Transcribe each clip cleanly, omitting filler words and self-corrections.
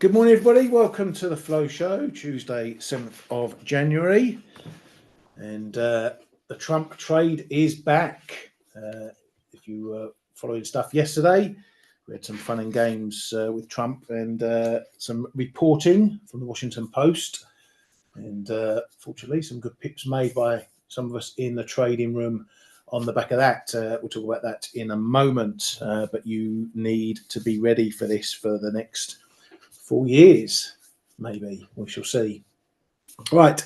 Good morning, everybody. Welcome to the Flow Show, Tuesday, 7th of January. And the Trump trade is back. If you were following stuff yesterday, we had some fun and games with Trump and some reporting from the Washington Post. And fortunately, some good pips made by some of us in the trading room on the back of that. We'll talk about that in a moment. But you need to be ready for this for the next 4 years, maybe. We shall see. Right,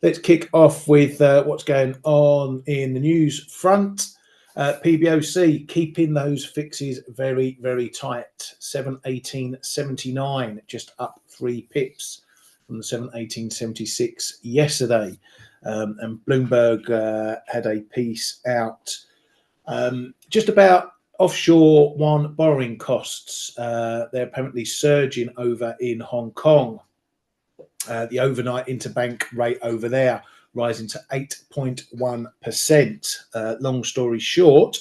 let's kick off with what's going on in the news front. PBOC keeping those fixes very, very tight. 718.79, just up 3 pips from the 718.76 yesterday. And Bloomberg had a piece out just about offshore one borrowing costs. They're apparently surging over in Hong Kong. The overnight interbank rate over there rising to 8.1%. Long story short,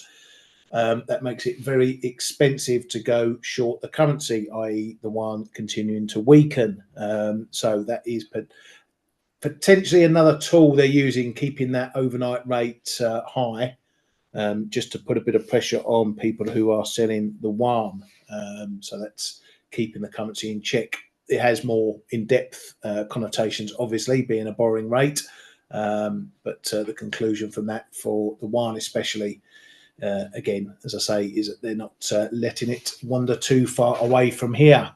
that makes it very expensive to go short the currency, i.e. the one continuing to weaken. So that is potentially another tool they're using, keeping that overnight rate high. Just to put a bit of pressure on people who are selling the yuan. So that's keeping the currency in check. It has more in-depth connotations, obviously, being a borrowing rate. But the conclusion from that for the yuan especially, again, as I say, is that they're not letting it wander too far away from here.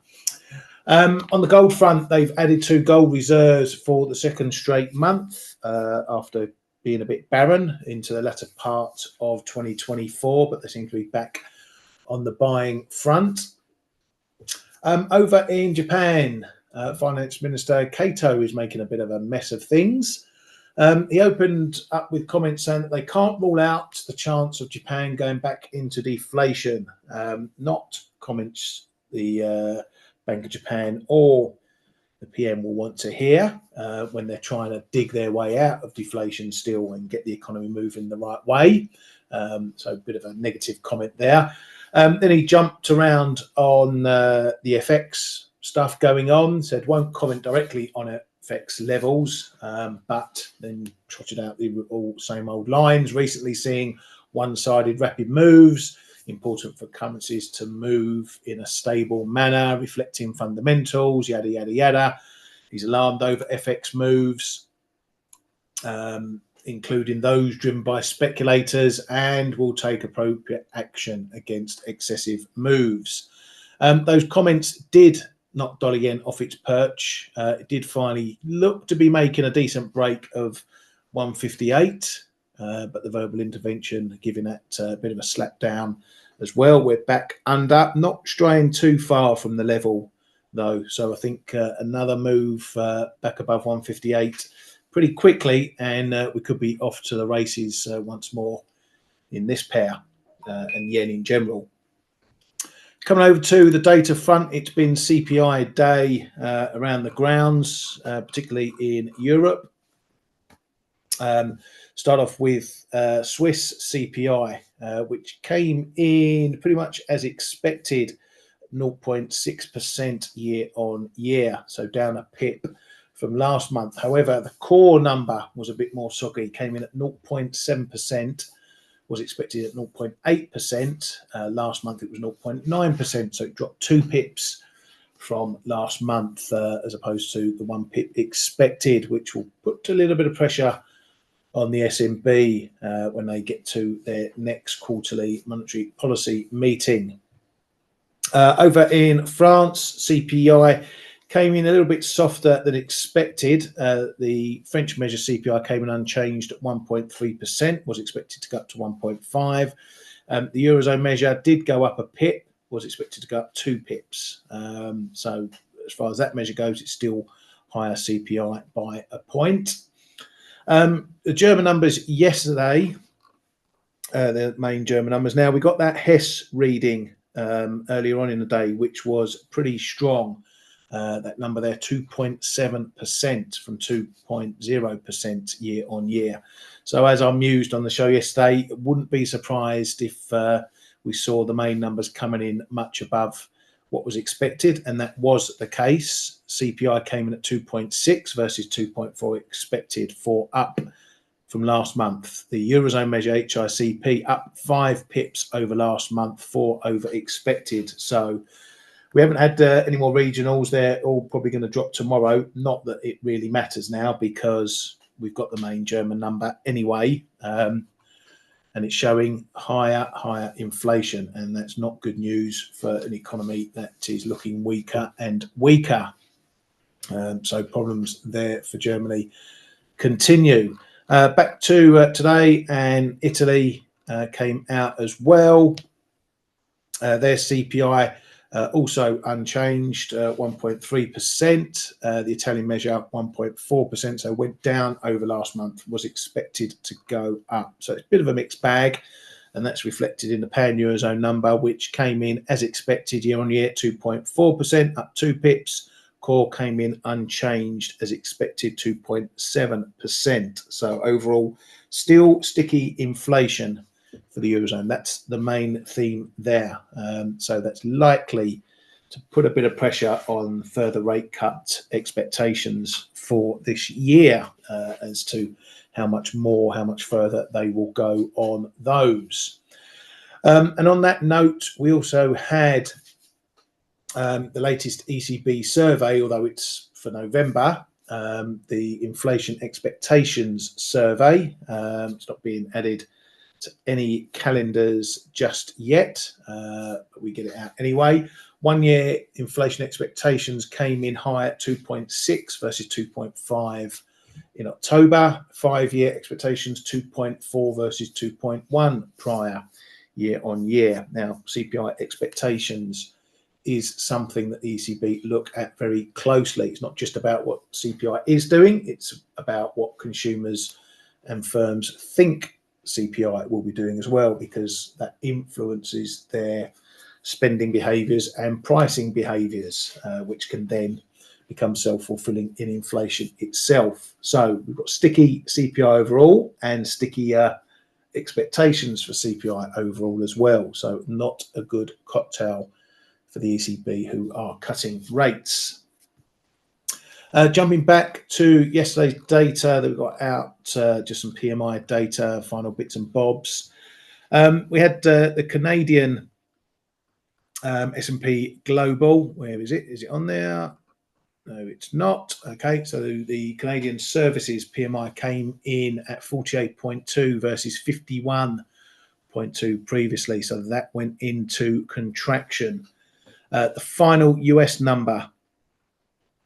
On the gold front, they've added to gold reserves for the second straight month after being a bit barren into the latter part of 2024, but they seem to be back on the buying front. Over in Japan, Finance Minister Kato is making a bit of a mess of things. He opened up with comments saying that they can't rule out the chance of Japan going back into deflation. Not comments the Bank of Japan or the PM will want to hear when they're trying to dig their way out of deflation still and get the economy moving the right way. So a bit of a negative comment there. Then he jumped around on the FX stuff going on, said won't comment directly on FX levels, but then trotted out the same old lines, recently seeing one-sided rapid moves, important for currencies to move in a stable manner, reflecting fundamentals, yada, yada, yada. He's alarmed over FX moves, including those driven by speculators, and will take appropriate action against excessive moves. Those comments did knock dollar yen off its perch. It did finally look to be making a decent break of 158, but the verbal intervention giving that a bit of a slap down as well. We're back under, not straying too far from the level though. So I think another move back above 158 pretty quickly, and we could be off to the races once more in this pair and yen in general. Coming over to the data front, it's been CPI day around the grounds, particularly in Europe. Start off with Swiss CPI, which came in pretty much as expected, 0.6% year on year, so down a pip from last month. However, the core number was a bit more soggy, came in at 0.7%, was expected at 0.8%. Last month it was 0.9%, so it dropped 2 pips from last month as opposed to the 1 pip expected, which will put a little bit of pressure on the SNB when they get to their next quarterly monetary policy meeting. Over in France, CPI came in a little bit softer than expected. The French measure CPI came in unchanged at 1.3%, was expected to go up to 1.5%. The Eurozone measure did go up a pip, was expected to go up 2 pips. So as far as that measure goes, it's still higher CPI by a point. The German numbers yesterday, the main German numbers. Now, we got that Hess reading earlier on in the day, which was pretty strong. That number there, 2.7% from 2.0% year on year. So as I mused on the show yesterday, wouldn't be surprised if we saw the main numbers coming in much above what was expected, and that was the case. CPI came in at 2.6 versus 2.4 expected, for up from last month. The Eurozone measure HICP up 5 pips over last month, 4 over expected. So we haven't had any more regionals. They're all probably going to drop tomorrow. Not that it really matters now, because we've got the main German number anyway. And it's showing higher inflation, and that's not good news for an economy that is looking weaker and weaker. So problems there for Germany continue. Back to today, and Italy came out as well. Their CPI also unchanged, 1.3%. The Italian measure up 1.4%, so went down over last month, was expected to go up. So it's a bit of a mixed bag, and that's reflected in the pan-Eurozone number, which came in as expected year on year, 2.4%, up 2 pips. Core came in unchanged as expected, 2.7%. So overall, still sticky inflation for the Eurozone. That's the main theme there. So that's likely to put a bit of pressure on further rate cut expectations for this year, as to how much more, how much further they will go on those. And on that note, we also had the latest ECB survey, although it's for November, the inflation expectations survey. It's not being added to any calendars just yet, but we get it out anyway. 1 year inflation expectations came in high at 2.6 versus 2.5 in October. 5 year expectations 2.4 versus 2.1 prior year on year. Now, CPI expectations is something that the ECB look at very closely. It's not just about what CPI is doing, it's about what consumers and firms think CPI will be doing as well, because that influences their spending behaviours and pricing behaviours, which can then become self-fulfilling in inflation itself. So we've got sticky CPI overall and stickier expectations for CPI overall as well. So not a good cocktail for the ECB, who are cutting rates. Jumping back to yesterday's data that we got out, just some PMI data, final bits and bobs. We had the Canadian S&P Global. Where is it? Is it on there? No, it's not. Okay, so the Canadian Services PMI came in at 48.2 versus 51.2 previously, so that went into contraction. The final US number,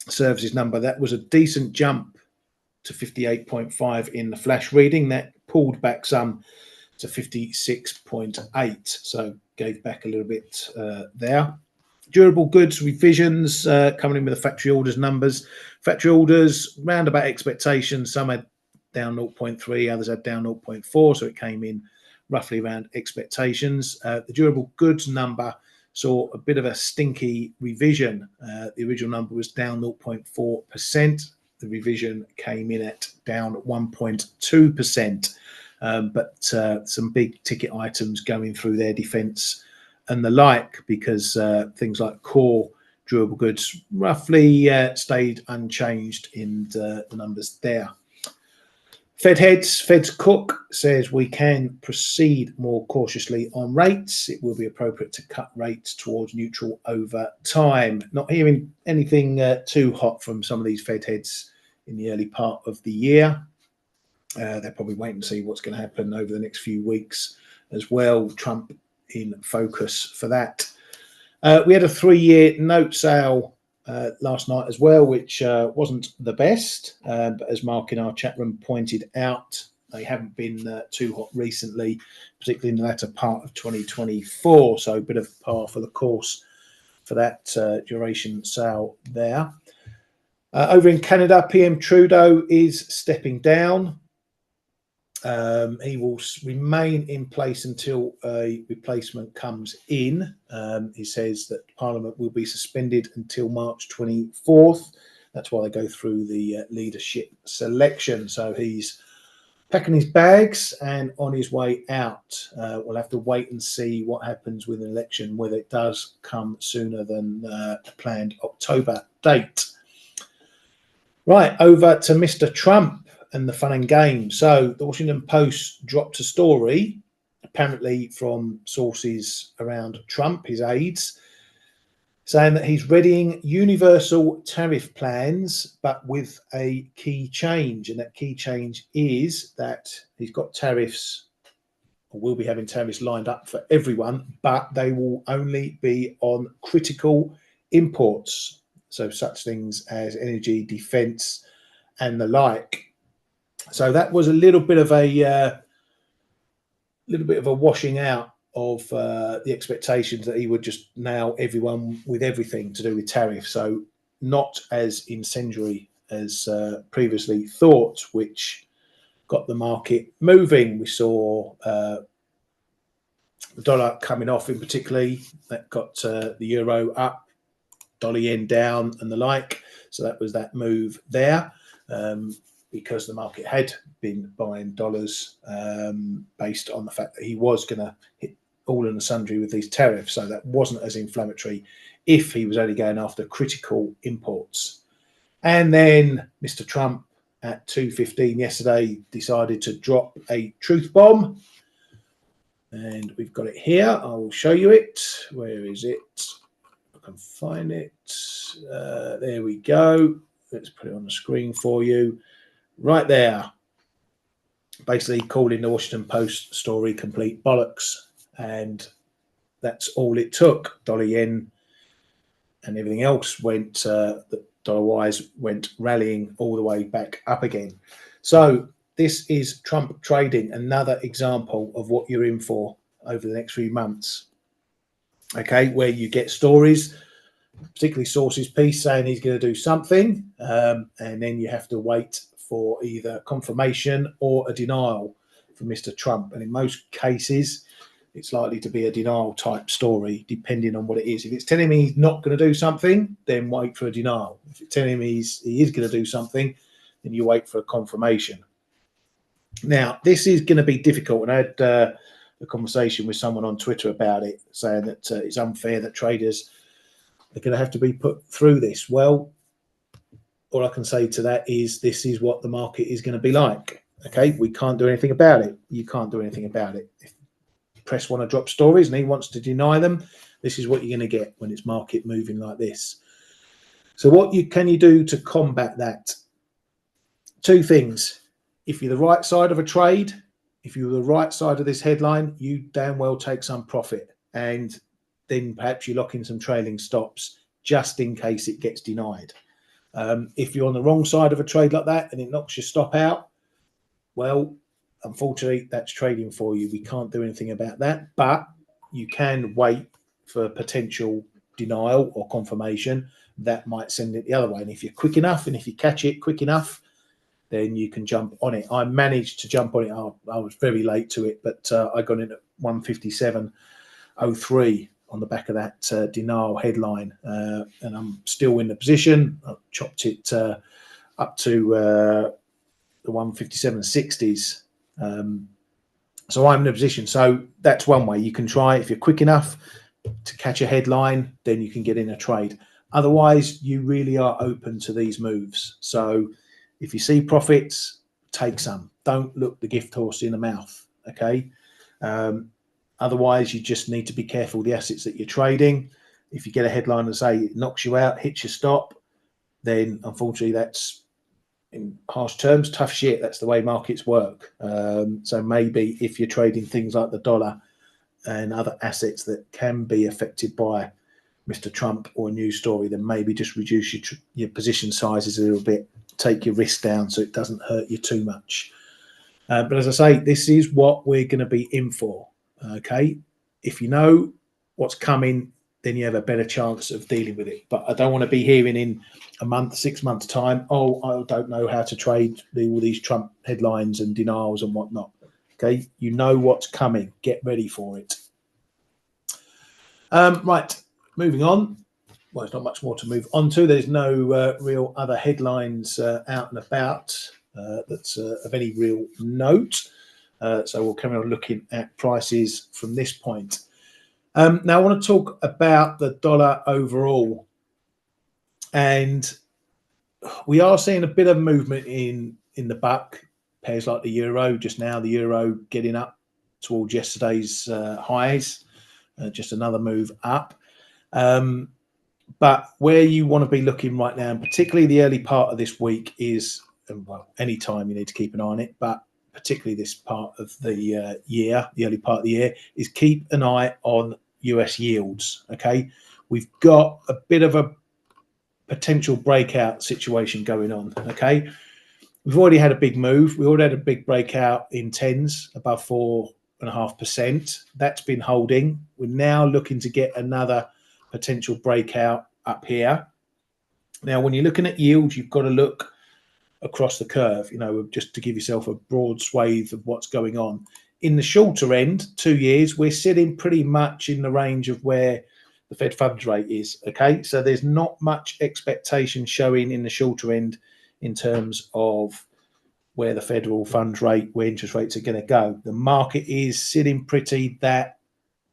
services number, that was a decent jump to 58.5 in the flash reading. That pulled back some to 56.8, so gave back a little bit there. Durable goods revisions coming in with the factory orders numbers. Factory orders round about expectations. Some had down 0.3, others had down 0.4, so it came in roughly around expectations. The durable goods number saw a bit of a stinky revision. The original number was down 0.4%. The revision came in at down 1.2%. But some big ticket items going through their defence and the like, because things like core durable goods roughly stayed unchanged in the numbers there. Fed's Cook says we can proceed more cautiously on rates. It will be appropriate to cut rates towards neutral over time. Not hearing anything too hot from some of these Fed heads in the early part of the year. They're probably waiting to see what's going to happen over the next few weeks as well. Trump in focus for that. We had a 3-year note sale last night as well, which wasn't the best, but as Mark in our chat room pointed out, they haven't been too hot recently, particularly in the latter part of 2024. So a bit of par for the course for that duration sale there. Over in Canada, PM Trudeau is stepping down. He will remain in place until a replacement comes in. He says that Parliament will be suspended until March 24th. That's why they go through the leadership selection. So he's packing his bags and on his way out. We'll have to wait and see what happens with an election, whether it does come sooner than the planned October date. Right, over to Mr. Trump and the fun and games. So the Washington Post dropped a story, apparently from sources around Trump, his aides, saying that he's readying universal tariff plans, but with a key change. And that key change is that he's got tariffs, or will be having tariffs lined up for everyone, but they will only be on critical imports. So such things as energy, defense, and the like. So that was a little bit of a washing out of the expectations that he would just nail everyone with everything to do with tariffs. So not as incendiary as previously thought, which got the market moving. We saw the dollar coming off in particularly. That got the euro up, dollar yen down and the like. So that was that move there. Because the market had been buying dollars based on the fact that he was going to hit all and sundry with these tariffs. So that wasn't as inflammatory if he was only going after critical imports. And then Mr. Trump at 2:15 yesterday decided to drop a truth bomb. And we've got it here. I will show you it. Where is it? I can find it. There we go. Let's put it on the screen for you. Right there, basically calling the Washington Post story complete bollocks, and that's all it took. Dollar yen and everything else went dollar-wise went rallying all the way back up again. So this is Trump trading, another example of what you're in for over the next few months. Okay, where you get stories, particularly sources piece saying he's going to do something, and then you have to wait for either confirmation or a denial from Mr. Trump. And in most cases, it's likely to be a denial type story, depending on what it is. If it's telling me he's not going to do something, then wait for a denial. If it's telling me he is going to do something, then you wait for a confirmation. Now, this is going to be difficult. And I had a conversation with someone on Twitter about it, saying that it's unfair that traders are going to have to be put through this. Well, all I can say to that is this is what the market is going to be like. Okay, we can't do anything about it. You can't do anything about it. If press want to drop stories and he wants to deny them, this is what you're going to get when it's market moving like this. So what can you do to combat that? Two things. If you're the right side of a trade, if you're the right side of this headline, you damn well take some profit, and then perhaps you lock in some trailing stops just in case it gets denied. If you're on the wrong side of a trade like that and it knocks your stop out, well, unfortunately, that's trading for you. We can't do anything about that, but you can wait for potential denial or confirmation that might send it the other way. And if you're quick enough and if you catch it quick enough, then you can jump on it. I managed to jump on it. I was very late to it, but I got in at 157.03 on the back of that denial headline, and I'm still in the position. I've chopped it up to the 157.60s. So I'm in a position. So that's one way you can try. If you're quick enough to catch a headline, then you can get in a trade. Otherwise, you really are open to these moves. So if you see profits, take some. Don't look the gift horse in the mouth. Okay. Otherwise, you just need to be careful with the assets that you're trading. If you get a headline and say it knocks you out, hits your stop, then unfortunately that's, in harsh terms, tough shit. That's the way markets work. So maybe if you're trading things like the dollar and other assets that can be affected by Mr. Trump or a news story, then maybe just reduce your position sizes a little bit, take your risk down so it doesn't hurt you too much. But as I say, this is what we're going to be in for. Okay, if you know what's coming, then you have a better chance of dealing with it. But I don't want to be hearing in a month, 6 months time, oh, I don't know how to trade all these Trump headlines and denials and whatnot. Okay, you know what's coming. Get ready for it. Right, moving on. Well, there's not much more to move on to. There's no real other headlines out and about that's of any real note. So we'll carry on looking at prices from this point. Now I want to talk about the dollar overall, and we are seeing a bit of movement in the buck. Pairs like the euro, just now the euro getting up towards yesterday's highs, just another move up. But where you want to be looking right now, and particularly the early part of this week, is, well, any time you need to keep an eye on it, but particularly this part of the year, the early part of the year, is keep an eye on US yields. Okay, we've got a bit of a potential breakout situation going on. Okay, we've already had a big move. We already had a big breakout in tens above 4.5%. That's been holding. We're now looking to get another potential breakout up here. Now, when you're looking at yields, you've got to look across the curve, you know, just to give yourself a broad swathe of what's going on. In the shorter end, 2 years, we're sitting pretty much in the range of where the Fed funds rate is. Okay, so there's not much expectation showing in the shorter end in terms of where the federal funds rate, where interest rates are going to go. The market is sitting pretty that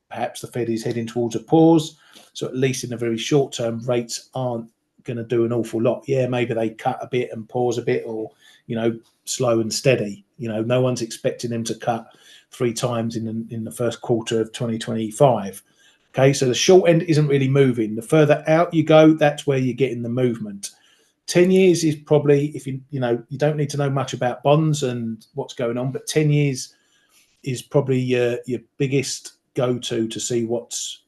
perhaps the Fed is heading towards a pause. So at least in the very short term, rates aren't going to do an awful lot. Yeah, maybe they cut a bit and pause a bit, or, you know, slow and steady. You know, no one's expecting them to cut 3 times in the first quarter of 2025. Okay, so the short end isn't really moving. The further out you go, that's where you're getting the movement. 10 years is probably, if you know, you don't need to know much about bonds and what's going on, but 10 years is probably your biggest go-to to see what's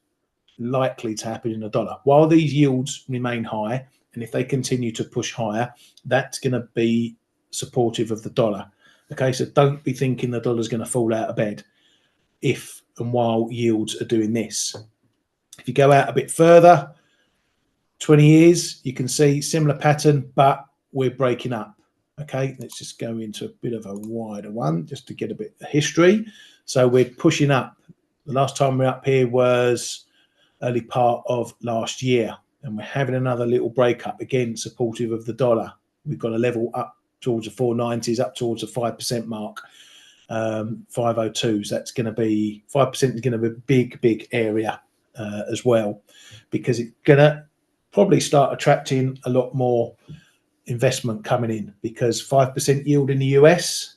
likely to happen in the dollar. While these yields remain high, and if they continue to push higher, that's going to be supportive of the dollar. Okay, so don't be thinking the dollar's going to fall out of bed if and while yields are doing this. If you go out a bit further, 20 years, you can see similar pattern, but we're breaking up. Okay, let's just go into a bit of a wider one just to get a bit of history. So we're pushing up. The last time we were up here was early part of last year, and we're having another little break up, again supportive of the dollar. We've got a level up towards the 490s, up towards the 5% mark, 502s. That's going to be 5%, is going to be a big area as well, because it's going to probably start attracting a lot more investment coming in, because 5% yield in the US,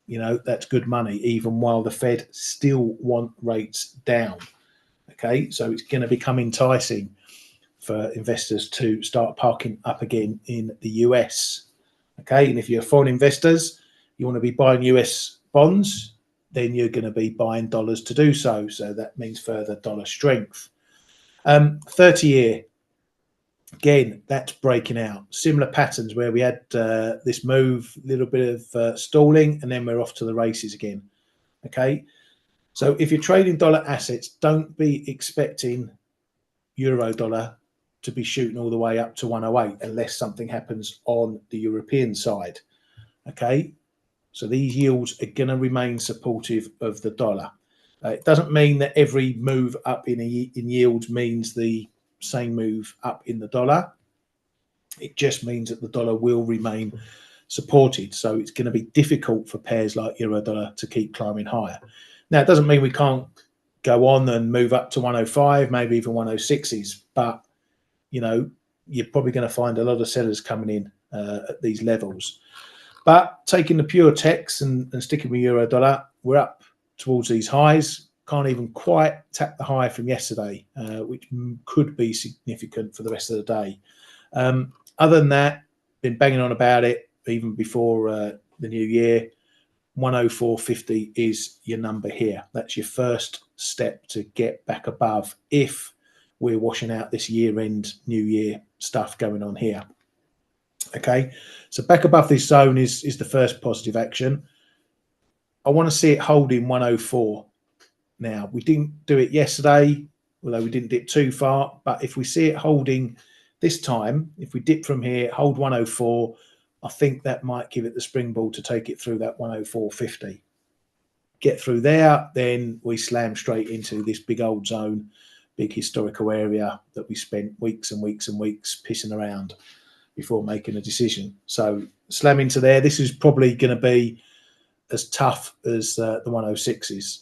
you know, that's good money, even while the Fed still want rates down. Okay, so it's going to become enticing for investors to start parking up again in the US. Okay, and if you're foreign investors, you want to be buying US bonds, then you're going to be buying dollars to do so. So that means further dollar strength. 30-year, again, that's breaking out. Similar patterns where we had this move, a little bit of stalling, and then we're off to the races again. Okay, so if you're trading dollar assets, don't be expecting euro dollar to be shooting all the way up to 108 unless something happens on the European side. Okay, so these yields are going to remain supportive of the dollar. It doesn't mean that every move up in yields means the same move up in the dollar. It just means that the dollar will remain supported. So it's going to be difficult for pairs like euro dollar to keep climbing higher. Now, it doesn't mean we can't go on and move up to 105, maybe even 106s, but, you know, you're probably going to find a lot of sellers coming in at these levels. But taking the pure text and sticking with euro dollar, we're up towards these highs. Can't even quite tap the high from yesterday, which could be significant for the rest of the day. Other than that, been banging on about it even before the new year. 104.50 is your number here. That's your first step to get back above if we're washing out this year-end, new year stuff going on here. Okay, so back above this zone is the first positive action. I want to see it holding 104. Now, we didn't do it yesterday, although we didn't dip too far, but if we see it holding this time, if we dip from here, hold 104, I think that might give it the springboard to take it through that 104.50. Get through there, then we slam straight into this big old zone, big historical area that we spent weeks and weeks and weeks pissing around before making a decision. So slam into there. This is probably going to be as tough as the 106s.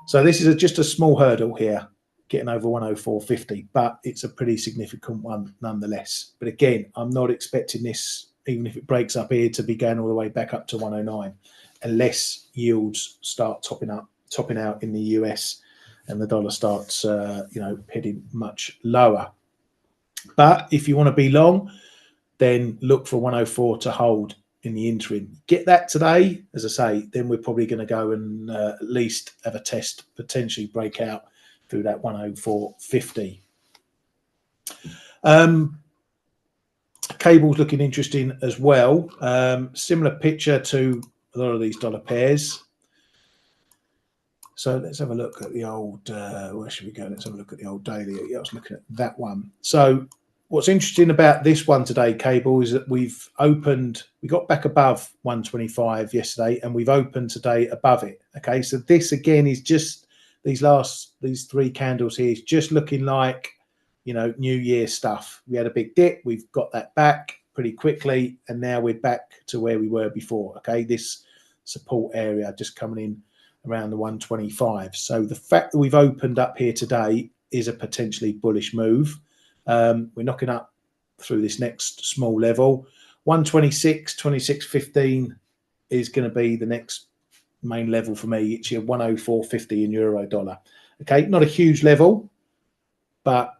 So this is just a small hurdle here, getting over 104.50, but it's a pretty significant one nonetheless. But again, I'm not expecting this, even if it breaks up here, to be going all the way back up to 109, unless yields start topping out in the US and the dollar starts, heading much lower. But if you want to be long, then look for 104 to hold in the interim. Get that today, as I say, then we're probably going to go and at least have a test, potentially break out through that 104.50. Cable's looking interesting as well. Similar picture to a lot of these dollar pairs. So let's have a look at the old, where should we go? Let's have a look at the old daily. Yeah, I was looking at that one. So what's interesting about this one today, Cable, is that we got back above 125 yesterday, and we've opened today above it. Okay, so this again is just these three candles here is just looking like, New Year stuff. We had a big dip, we've got that back pretty quickly, and now we're back to where we were before. Okay, this support area just coming in around the 125. So the fact that we've opened up here today is a potentially bullish move. We're knocking up through this next small level. 126, 26.15 is going to be the next main level for me. It's your 104.50 in euro dollar. Okay, not a huge level, but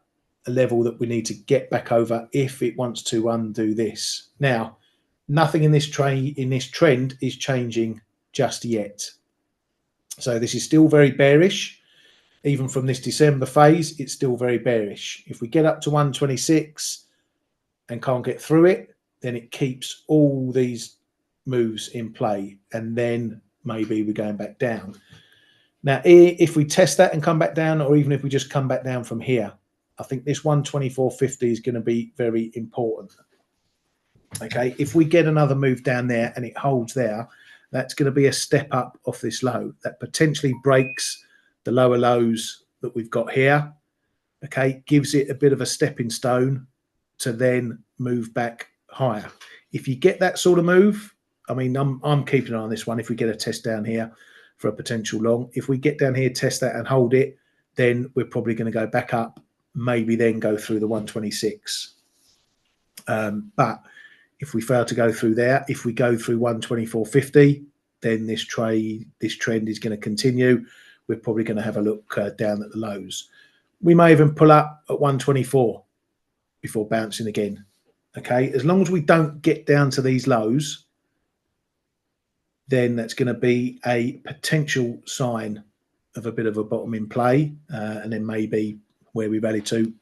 a level that we need to get back over if it wants to undo this. Now, nothing in this trend is changing just yet. So this is still very bearish. Even from this December phase, it's still very bearish. If we get up to 126 and can't get through it, then it keeps all these moves in play, and then maybe we're going back down. Now, if we test that and come back down, or even if we just come back down from here, I think this 124.50 is going to be very important. Okay, if we get another move down there and it holds there, that's going to be a step up off this low. That potentially breaks the lower lows that we've got here. Okay, gives it a bit of a stepping stone to then move back higher. If you get that sort of move, I mean, I'm keeping an eye on this one. If we get a test down here for a potential long, if we get down here, test that and hold it, then we're probably going to go back up, maybe then go through the 126. But if we fail to go through there, if we go through 124.50, then this trend is going to continue. We're probably going to have a look down at the lows. We may even pull up at 124 before bouncing again. Okay, as long as we don't get down to these lows, then that's going to be a potential sign of a bit of a bottom in play, and then maybe where we rally to,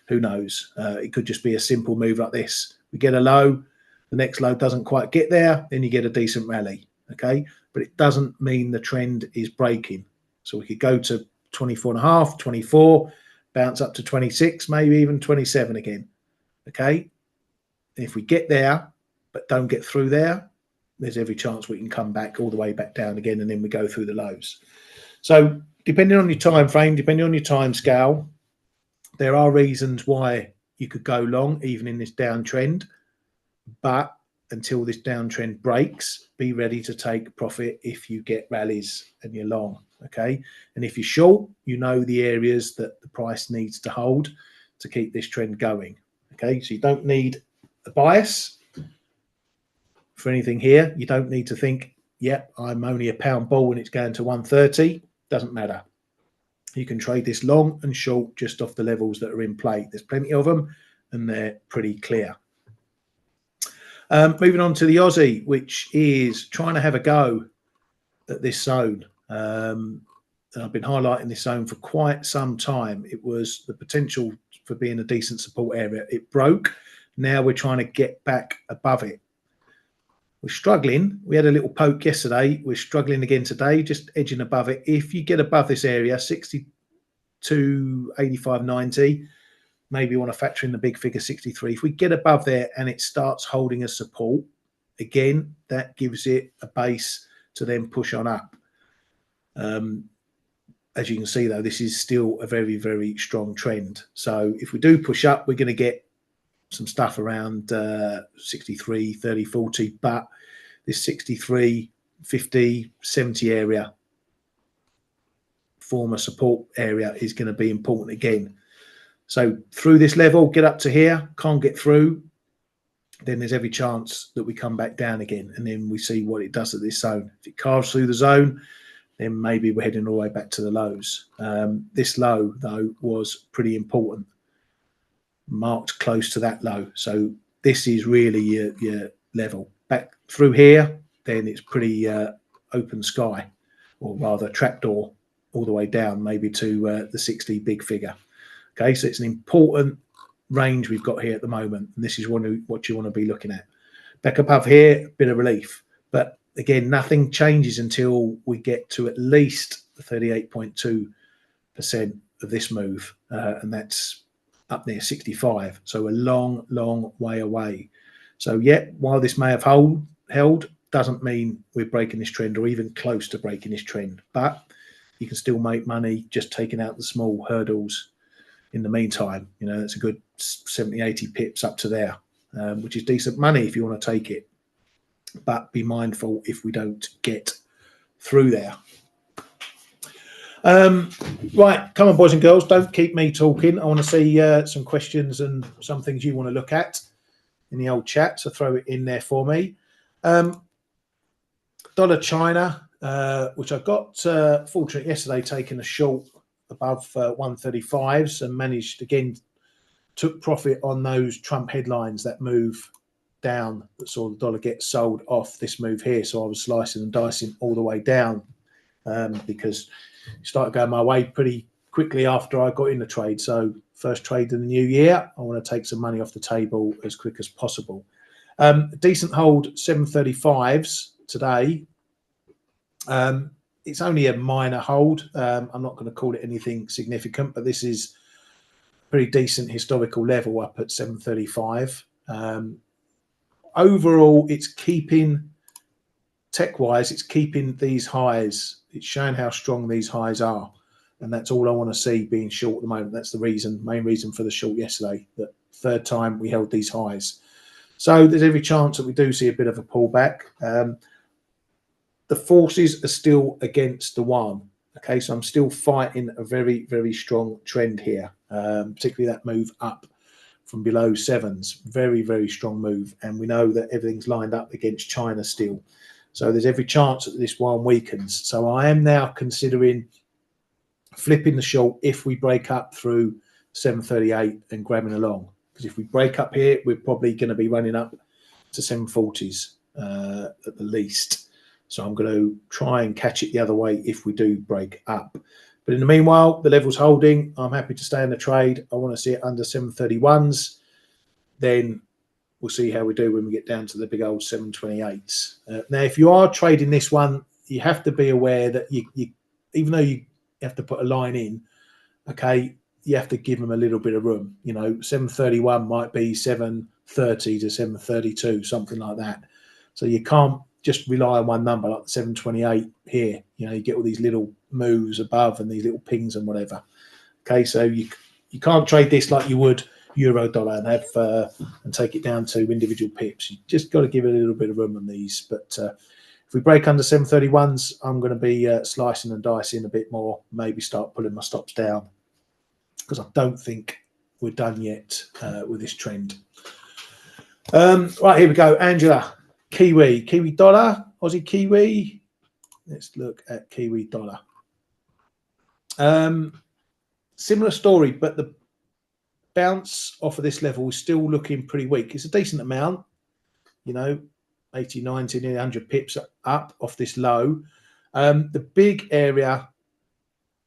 who knows? It could just be a simple move like this. We get a low, the next low doesn't quite get there, then you get a decent rally. Okay, but it doesn't mean the trend is breaking. So we could go to 24.5, 24, bounce up to 26, maybe even 27 again. Okay, and if we get there but don't get through there, there's every chance we can come back all the way back down again, and then we go through the lows. So depending on your time frame, depending on your time scale, there are reasons why you could go long even in this downtrend. But until this downtrend breaks, be ready to take profit if you get rallies and you're long. Okay, and if you're short, you know the areas that the price needs to hold to keep this trend going. Okay, so you don't need a bias for anything here. You don't need to think, yep, I'm only a pound bull when it's going to 130. Doesn't matter. You can trade this long and short just off the levels that are in play. There's plenty of them, and they're pretty clear. Moving on to the Aussie, which is trying to have a go at this zone. And I've been highlighting this zone for quite some time. It was the potential for being a decent support area. It broke. Now we're trying to get back above it. We're struggling. We had a little poke yesterday. We're struggling again today, just edging above it. If you get above this area, 62, 85, 90, maybe you want to factor in the big figure 63. If we get above there and it starts holding a support, again, that gives it a base to then push on up. As you can see, though, this is still a very, very strong trend. So if we do push up, we're going to get some stuff around 63, 30, 40, but this 63, 50, 70 area, former support area, is going to be important again. So through this level, get up to here, can't get through, then there's every chance that we come back down again, and then we see what it does at this zone. If it carves through the zone, then maybe we're heading all the way back to the lows. This low, though, was pretty important, marked close to that low. So this is really your level. Back through here, then it's pretty open sky, or rather trapdoor all the way down, maybe to the 60 big figure. Okay, so it's an important range we've got here at the moment, and this is what you want to be looking at. Back above here, a bit of relief, but again, nothing changes until we get to at least 38.2% of this move, and that's up near 65, so a long way away. So yeah, while this may have held, doesn't mean we're breaking this trend or even close to breaking this trend, but you can still make money just taking out the small hurdles in the meantime. You know, it's a good 70, 80 pips up to there, which is decent money if you want to take it. But be mindful if we don't get through there. Right, come on, boys and girls, don't keep me talking. I want to see some questions and some things you want to look at in the old chat, so throw it in there for me. Dollar China, which I got fortunate yesterday, taking a short above 135s and managed, again, took profit on those Trump headlines that move down, that saw the dollar get sold off this move here. So I was slicing and dicing all the way down because it started going my way pretty quickly after I got in the trade. So first trade in the new year, I want to take some money off the table as quick as possible. Decent hold 735s today. It's only a minor hold. I'm not going to call it anything significant, but this is pretty decent historical level up at 735. Overall, it's keeping, tech-wise, it's keeping these highs. It's showing how strong these highs are. And that's all I want to see being short at the moment. That's the reason, main reason for the short yesterday, that third time we held these highs. So there's every chance that we do see a bit of a pullback. The forces are still against the one. Okay, so I'm still fighting a very, very strong trend here, particularly that move up from below sevens. Very, very strong move. And we know that everything's lined up against China still. So there's every chance that this one weakens. So I am now considering flipping the short if we break up through 738 and grabbing along. Because if we break up here, we're probably going to be running up to 740s at the least. So I'm going to try and catch it the other way if we do break up. But in the meanwhile, the level's holding. I'm happy to stay in the trade. I want to see it under 731s. Then we'll see how we do when we get down to the big old 728s. Now, if you are trading this one, you have to be aware that you even though you have to put a line in, okay, you have to give them a little bit of room. You know, 731 might be 730 to 732, something like that. So you can't just rely on one number like the 728 here. You know, you get all these little moves above and these little pings and whatever. Okay, so you can't trade this like you would euro dollar and have and take it down to individual pips. You just got to give it a little bit of room on these. But if we break under 731s, I'm going to be slicing and dicing a bit more. Maybe start pulling my stops down because I don't think we're done yet with this trend. Right, here we go. Angela. Kiwi dollar, Aussie Kiwi. Let's look at Kiwi dollar. Similar story, but the bounce off of this level is still looking pretty weak. It's a decent amount, you know, 80, 90, nearly 100 pips up off this low. The big area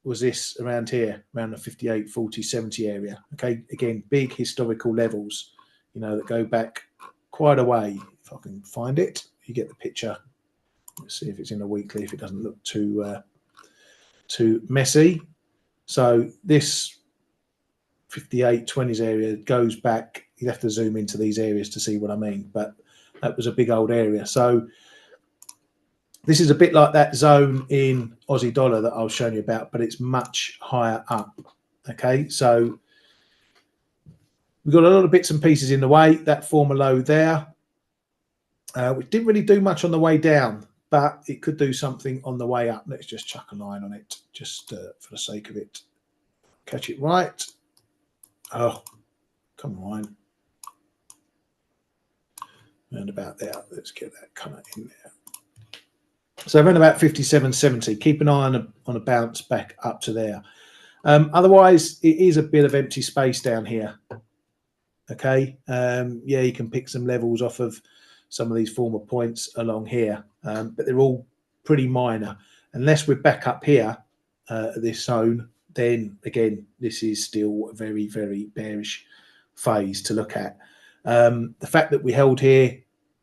was this around here, around the 58, 40, 70 area. Okay, again, big historical levels, you know, that go back quite a way. If I can find it, you get the picture. Let's see if it's in a weekly, if it doesn't look too messy. So this 58, 20s area goes back. You have to zoom into these areas to see what I mean, but that was a big old area. So this is a bit like that zone in Aussie dollar that I was showing you about, but it's much higher up. Okay, so We've got a lot of bits and pieces in the way. That former low there, which didn't really do much on the way down, but it could do something on the way up. Let's just chuck a line on it, just for the sake of it. Catch it right. Oh, come on. And about there. Let's get that kind of in there. So around about 57.70. Keep an eye on a bounce back up to there. Otherwise, it is a bit of empty space down here. Okay. Yeah, you can pick some levels off of some of these former points along here, but they're all pretty minor. Unless we're back up here at this zone, then again, this is still a very, very bearish phase to look at. The fact that we held here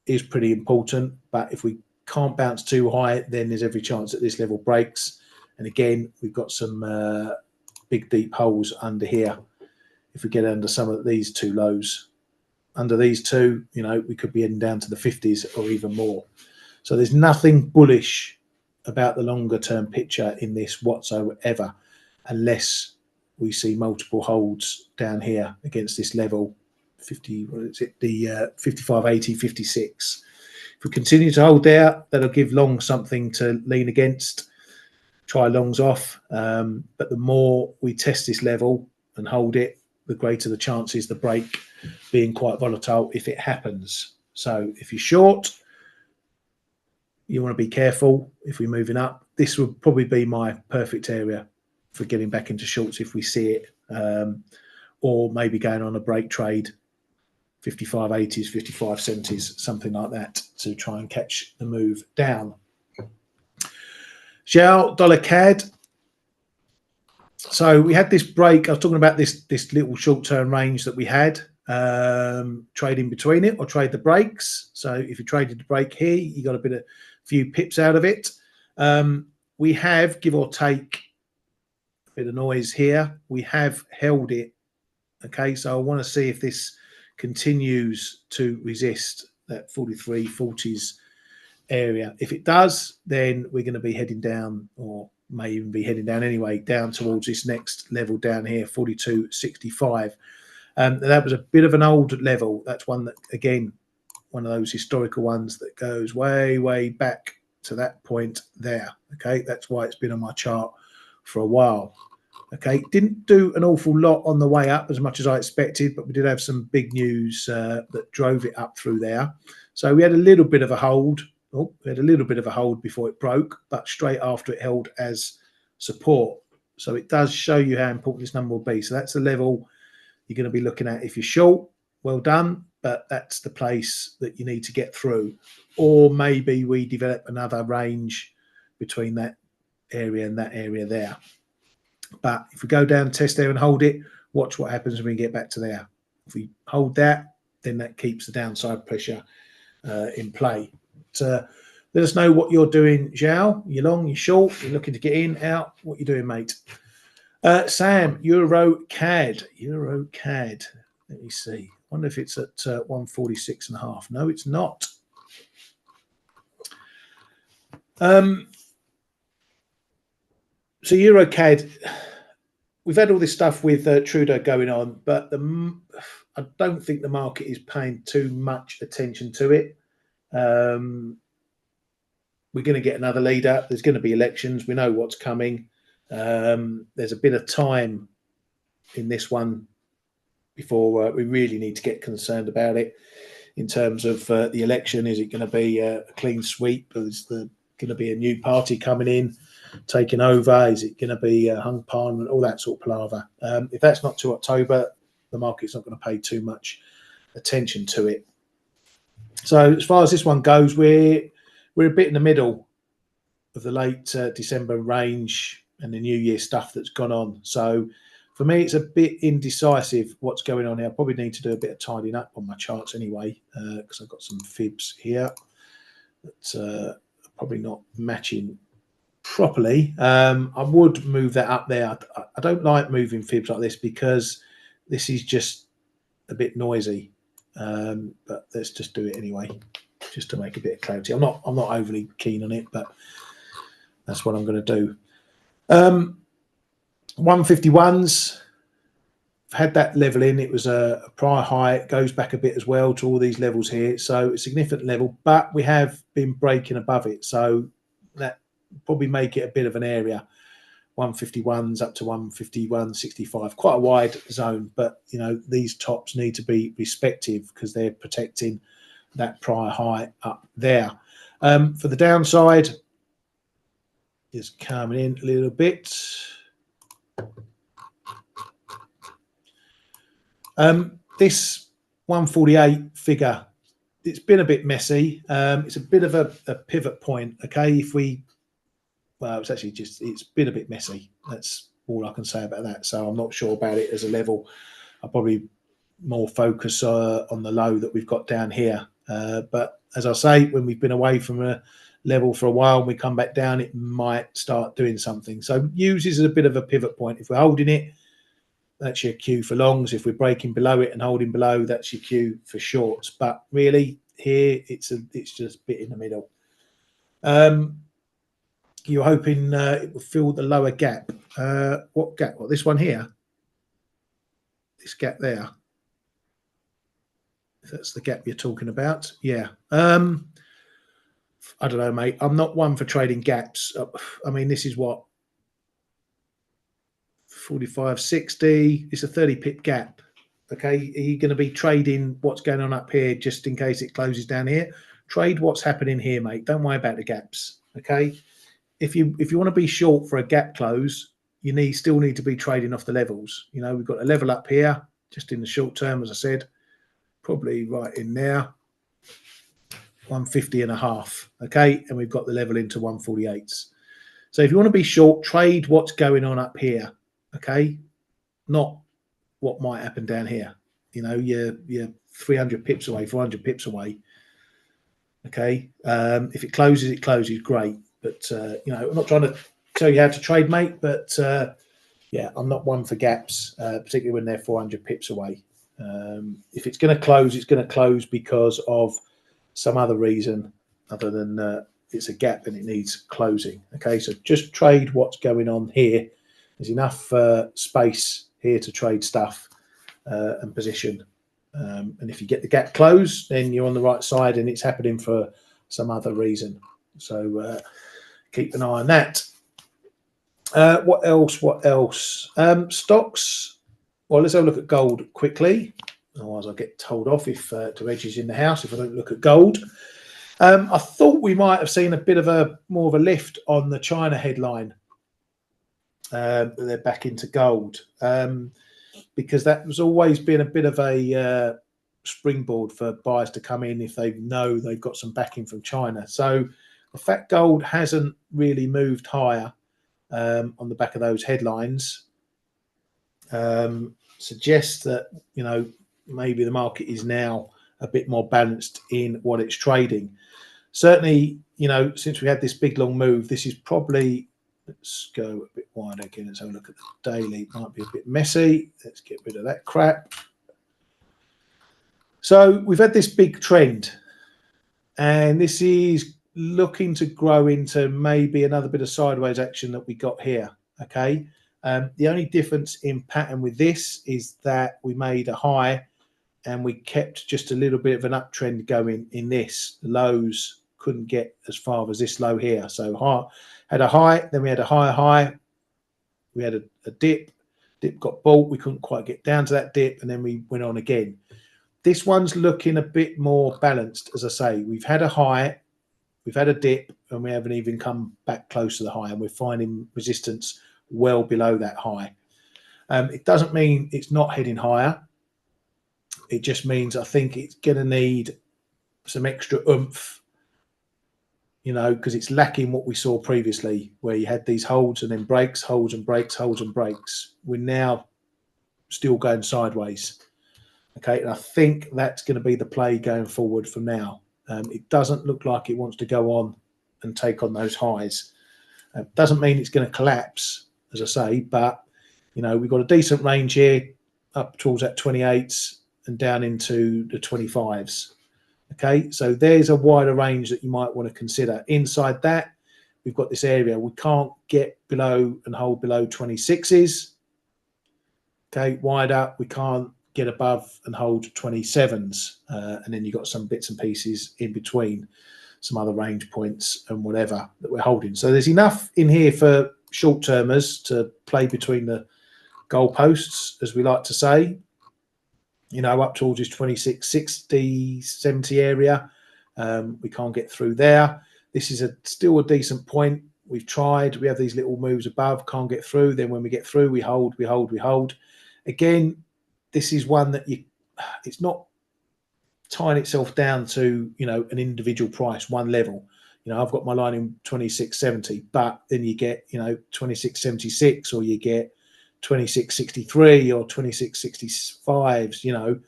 is pretty important, but if we can't bounce too high, then there's every chance that this level breaks. And again, we've got some big deep holes under here. If we get under some of these two lows, under these two, you know, we could be heading down to the 50s or even more. So there's nothing bullish about the longer term picture in this whatsoever, unless we see multiple holds down here against this level 50, what is it, the 55.80, 56. If we continue to hold there, that'll give long something to lean against, try longs off, but the more we test this level and hold it, the greater the chances the break being quite volatile if it happens. So if you're short, you want to be careful. If we're moving up, this would probably be my perfect area for getting back into shorts if we see it, or maybe going on a break trade, 55.80s, 55.70s, something like that, to try and catch the move down. Xiao, dollar CAD. So we had this break. I was talking about this little short-term range that we had. Trade in between it or trade the breaks. So if you traded the break here, you got a few pips out of it. We have, give or take, a bit of noise here. We have held it. Okay, so I want to see if this continues to resist that 43.40s area. If it does, then we're going to be heading down, or may even be heading down anyway, down towards this next level down here, 42.65. That was a bit of an old level. That's one that, again, one of those historical ones that goes way, way back to that point there. Okay, that's why it's been on my chart for a while. Okay, didn't do an awful lot on the way up as much as I expected, but we did have some big news that drove it up through there. So we had a little bit of a hold. Oh, we had a little bit of a hold before it broke, but straight after it held as support. So it does show you how important this number will be. So that's the level you're going to be looking at if you're short. Well done, but that's the place that you need to get through. Or maybe we develop another range between that area and that area there. But if we go down, test there and hold it, watch what happens when we get back to there. If we hold that, then that keeps the downside pressure in play. Let us know what you're doing, Zhao. You're long, you're short, you're looking to get in, out. What you doing, mate? Sam, Euro CAD. Let me see. I wonder if it's at 146.5. No, it's not. So Euro CAD, we've had all this stuff with Trudeau going on, but I don't think the market is paying too much attention to it. We're going to get another leader. There's going to be elections. We know what's coming. There's a bit of time in this one before we really need to get concerned about it in terms of the election. Is it going to be a clean sweep? Is there going to be a new party coming in, taking over? Is it going to be hung parliament? All that sort of palaver. If that's not to October, the market's not going to pay too much attention to it. So as far as this one goes, we're a bit in the middle of the late December range and the New Year stuff that's gone on. So for me, it's a bit indecisive what's going on here. I probably need to do a bit of tidying up on my charts anyway, because I've got some fibs here that are probably not matching properly. I would move that up there. I don't like moving fibs like this because this is just a bit noisy. But let's just do it anyway, just to make a bit of clarity. I'm not overly keen on it, but that's what I'm going to do. 151s. had that level in. It was a prior high. It goes back a bit as well to all these levels here. So a significant level, but we have been breaking above it. So that probably make it a bit of an area. 151s up to 151.65, quite a wide zone, but you know, these tops need to be respected because they're protecting that prior high up there. For the downside, is coming in a little bit. This 148 figure, it's been a bit messy. It's a bit of a pivot point. Okay, if we, well, it's actually just, it's been a bit messy. That's all I can say about that. So I'm not sure about it as a level. I'll probably more focus on the low that we've got down here. But as I say, when we've been away from a level for a while and we come back down, it might start doing something. So use this as a bit of a pivot point. If we're holding it, that's your cue for longs. If we're breaking below it and holding below, that's your cue for shorts. But really here, it's just a bit in the middle. You're hoping it will fill the lower gap. What gap? What, this one here? This gap there? If that's the gap you're talking about, yeah. I don't know, mate. I'm not one for trading gaps. I mean, this is what, 45.60. It's a 30 pip gap. Okay, are you going to be trading what's going on up here just in case it closes down here? Trade what's happening here, mate. Don't worry about the gaps. Okay, if you want to be short for a gap close, you still need to be trading off the levels. You know, we've got a level up here just in the short term, as I said, probably right in there, 150.5. Okay, and we've got the level into 148s. So if you want to be short, trade what's going on up here. Okay, not what might happen down here. You know, you're 300 pips away, 400 pips away. Okay, if it closes, it closes, great. But you know, I'm not trying to tell you how to trade, mate. But yeah, I'm not one for gaps, particularly when they're 400 pips away. If it's going to close, it's going to close because of some other reason other than it's a gap and it needs closing. Okay, so just trade what's going on here. There's enough space here to trade stuff and position. And if you get the gap closed, then you're on the right side and it's happening for some other reason. So keep an eye on that. What else? What else? Stocks. Well, let's have a look at gold quickly. Otherwise, I'll get told off if Reggie's in the house if I don't look at gold. I thought we might have seen a bit of more of a lift on the China headline. They're back into gold because that has always been a bit of a springboard for buyers to come in if they know they've got some backing from China. So the fact gold hasn't really moved higher on the back of those headlines suggests that, you know, maybe the market is now a bit more balanced in what it's trading. Certainly, you know, since we had this big long move, this is probably, let's go a bit wider again. Let's have a look at the daily. It might be a bit messy. Let's get rid of that crap. So we've had this big trend, and this is looking to grow into maybe another bit of sideways action that we got here. Okay. The only difference in pattern with this is that we made a high and we kept just a little bit of an uptrend going in this. The lows couldn't get as far as this low here. So high, had a high, then we had a higher high. We had a dip. Dip got bought. We couldn't quite get down to that dip, and then we went on again. This one's looking a bit more balanced, as I say. We've had a high, we've had a dip, and we haven't even come back close to the high, and we're finding resistance well below that high. It doesn't mean it's not heading higher. It just means I think it's going to need some extra oomph, you know, because it's lacking what we saw previously, where you had these holds and then breaks, holds and breaks, holds and breaks. We're now still going sideways. Okay, and I think that's going to be the play going forward from now. It doesn't look like it wants to go on and take on those highs. Doesn't mean it's going to collapse, as I say, but, you know, we've got a decent range here up towards that 28s and down into the 25s. Okay, so there's a wider range that you might want to consider. Inside that, we've got this area. We can't get below and hold below 26s. Okay, wider, we can't get above and hold 27s. And then you've got some bits and pieces in between, some other range points and whatever that we're holding. So there's enough in here for short-termers to play between the goalposts, as we like to say, you know, up towards this 2660, 70 area. We can't get through there. This is still a decent point. We've tried. We have these little moves above, can't get through. Then when we get through, we hold, we hold, we hold. Again, this is one that it's not tying itself down to, you know, an individual price, one level. You know, I've got my line in 2670, but then you get, you know, 2676, or you get 2663 or 2665s, you know.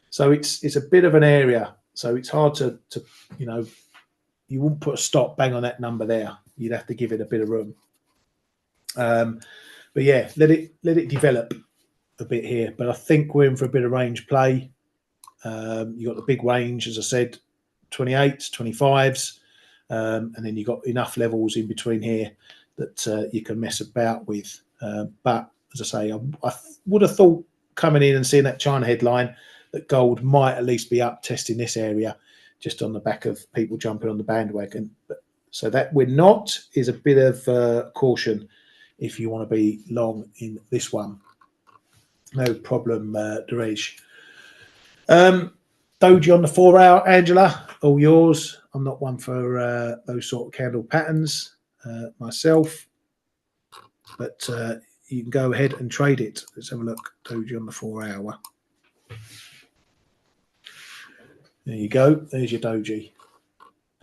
So it's a bit of an area. So it's hard to you know, you wouldn't put a stop bang on that number there. You'd have to give it a bit of room. But yeah, let it develop a bit here. But I think we're in for a bit of range play. You got the big range, as I said, 28s, 25s, and then you got enough levels in between here that you can mess about with. But as I say, I would have thought coming in and seeing that China headline that gold might at least be up testing this area, just on the back of people jumping on the bandwagon. So that we're not is a bit of caution if you want to be long in this one. No problem, Derej. Doji on the 4 hour, Angela, all yours. I'm not one for those sort of candle patterns myself, but you can go ahead and trade it. Let's have a look. Doji on the 4 hour. There you go. There's your Doji.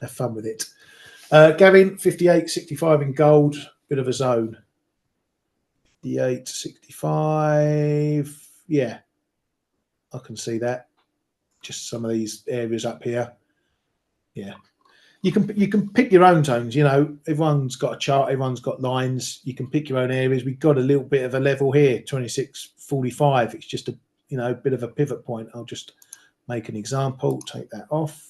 Have fun with it. Gavin, 58.65 in gold. Bit of a zone. 58.65. Yeah, I can see that. Just some of these areas up here. Yeah, you can pick your own zones. You know, everyone's got a chart, everyone's got lines. You can pick your own areas. We've got a little bit of a level here, 26.45. It's just a, you know, bit of a pivot point. I'll just make an example. Take that off.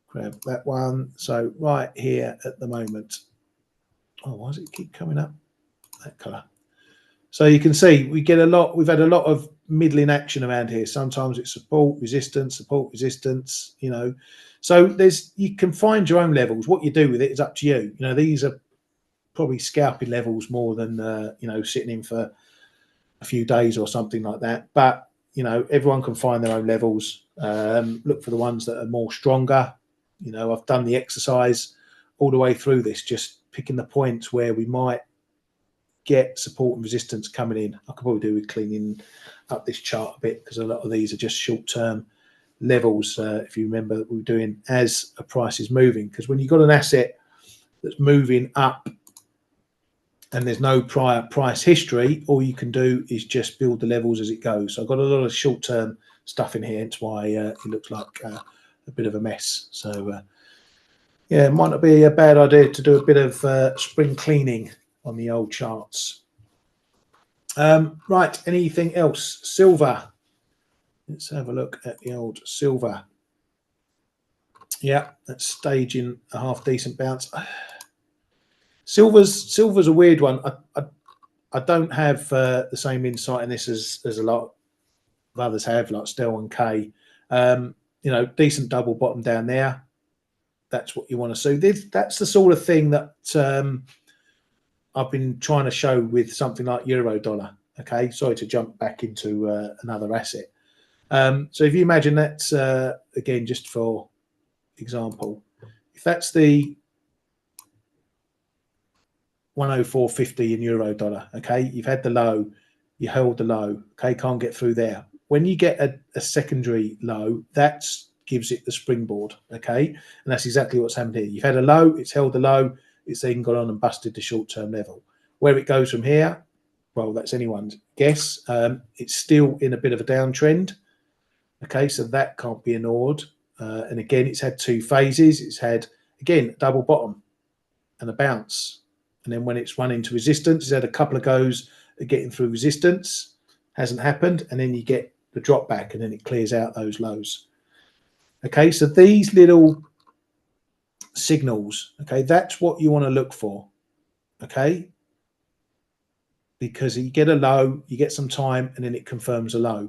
Grab that one. So right here at the moment. Oh, why does it keep coming up? That colour. So you can see we get a lot. We've had a lot of middling action around here. Sometimes it's support, resistance, you know. So you can find your own levels. What you do with it is up to you. You know, these are probably scalping levels more than you know, sitting in for a few days or something like that. But you know, everyone can find their own levels. Look for the ones that are more stronger. You know, I've done the exercise all the way through this, just picking the points where we might get support and resistance coming in. I could probably do with cleaning up this chart a bit, because a lot of these are just short-term levels. If you remember that we were doing as a price is moving, because when you've got an asset that's moving up and there's no prior price history, all you can do is just build the levels as it goes. So I've got a lot of short-term stuff in here. That's why it looks like a bit of a mess. So yeah, it might not be a bad idea to do a bit of spring cleaning on the old charts. Right, anything else? Silver. Let's have a look at the old silver. Yeah, that's staging a half decent bounce. Silver's a weird one. I don't have the same insight in this as a lot of others have, like Stel and K. You know, decent double bottom down there. That's what you want to see. That's the sort of thing that I've been trying to show with something like euro dollar. Okay, sorry to jump back into another asset. So if you imagine that's again, just for example, if that's the 104.50 in euro dollar, okay, you've had the low, you held the low, okay, can't get through there. When you get a secondary low, that gives it the springboard, okay, and that's exactly what's happened here. You've had a low, it's held the low, it's then gone on and busted the short-term level. Where it goes from here, well, that's anyone's guess. It's still in a bit of a downtrend. Okay, so that can't be ignored. And again, it's had two phases. It's had, again, a double bottom and a bounce. And then when it's run into resistance, it's had a couple of goes at getting through resistance. Hasn't happened. And then you get the drop back, and then it clears out those lows. Okay, so these little signals, okay, that's what you want to look for. Okay, because you get a low, you get some time, and then it confirms a low.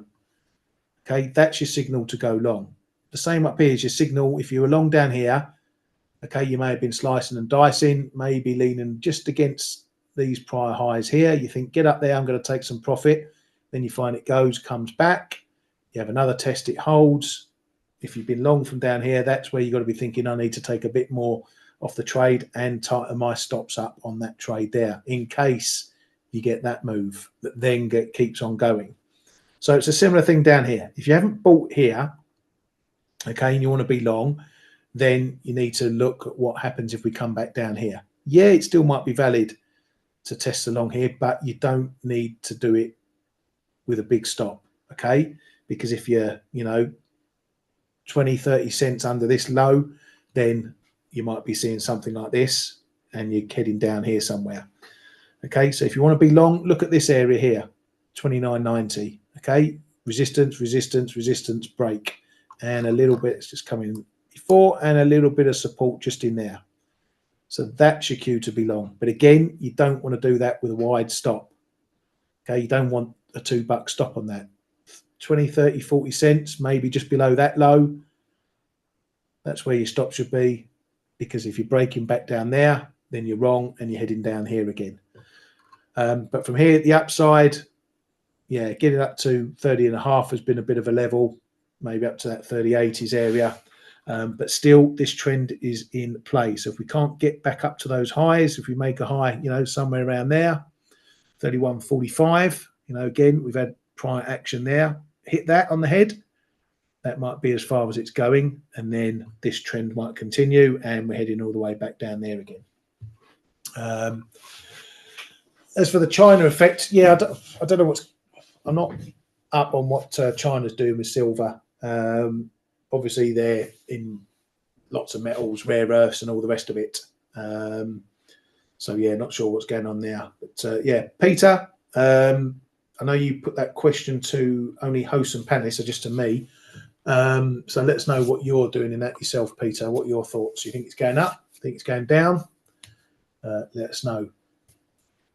Okay, that's your signal to go long. The same up here is your signal. If you were long down here, okay, you may have been slicing and dicing, maybe leaning just against these prior highs here. You think, get up there, I'm going to take some profit. Then you find it goes, comes back. You have another test, it holds. If you've been long from down here, that's where you've got to be thinking, I need to take a bit more off the trade and tighten my stops up on that trade there in case you get that move that then keeps on going. So it's a similar thing down here. If you haven't bought here, okay, and you want to be long, then you need to look at what happens if we come back down here. Yeah, it still might be valid to test the long here, but you don't need to do it with a big stop, okay? Because if you're, 20, 30 cents under this low, then you might be seeing something like this and you're heading down here somewhere. Okay, so if you want to be long, look at this area here, 29.90. Okay, resistance, resistance, resistance, break, and a little bit, it's just coming before, and a little bit of support just in there. So that's your cue to be long. But again, you don't want to do that with a wide stop. Okay, you don't want a $2 stop on that. 20, 30, 40 cents, maybe just below that low. That's where your stop should be, because if you're breaking back down there, then you're wrong and you're heading down here again. But from here, the upside, yeah, getting up to 30.5 has been a bit of a level, maybe up to that 30.80s area. But still, this trend is in play. So if we can't get back up to those highs, if we make a high, somewhere around there, 31.45, again, we've had prior action there. Hit that on the head. That might be as far as it's going. And then this trend might continue and we're heading all the way back down there again. As for the China effect, yeah, I don't know I'm not up on what China's doing with silver. Obviously, they're in lots of metals, rare earths, and all the rest of it. So, yeah, not sure what's going on there. But, yeah, Peter, I know you put that question to only hosts and panelists, or just to me. So let us know what you're doing in that yourself, Peter. What are your thoughts? You think it's going up? Think it's going down? Let us know.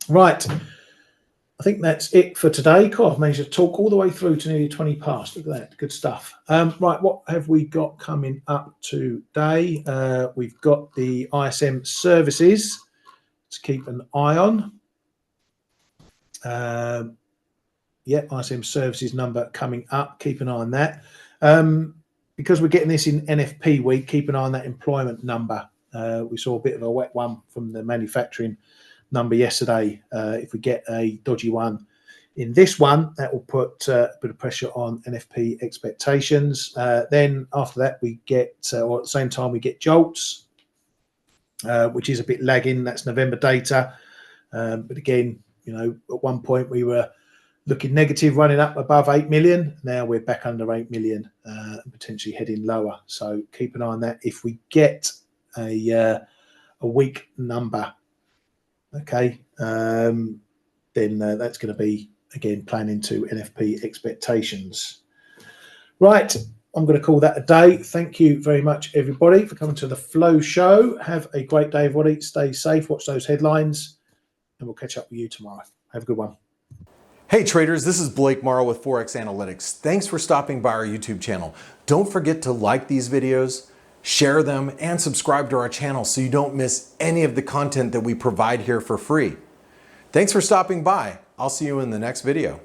Right. I think that's it for today. Cool. I've managed to talk all the way through to nearly 20 past. Look at that. Good stuff. Right. What have we got coming up today? We've got the ISM services to keep an eye on. Yeah, ISM services number coming up. Keep an eye on that. Because we're getting this in NFP week, keep an eye on that employment number. We saw a bit of a wet one from the manufacturing number yesterday. If we get a dodgy one in this one, that will put a bit of pressure on NFP expectations. Then after that, we get, or at the same time, we get JOLTS, which is a bit lagging. That's November data. But again, at one point we were looking negative, running up above 8 million. Now we're back under 8 million, potentially heading lower. So keep an eye on that. If we get a weak number, okay, then that's going to be, again, playing into NFP expectations. Right, I'm going to call that a day. Thank you very much, everybody, for coming to the Flow Show. Have a great day, everybody. Stay safe, watch those headlines, and we'll catch up with you tomorrow. Have a good one. Hey traders, this is Blake Morrow with ForexAnalytix. Thanks for stopping by our YouTube channel. Don't forget to like these videos, share them, and subscribe to our channel so you don't miss any of the content that we provide here for free. Thanks for stopping by. I'll see you in the next video.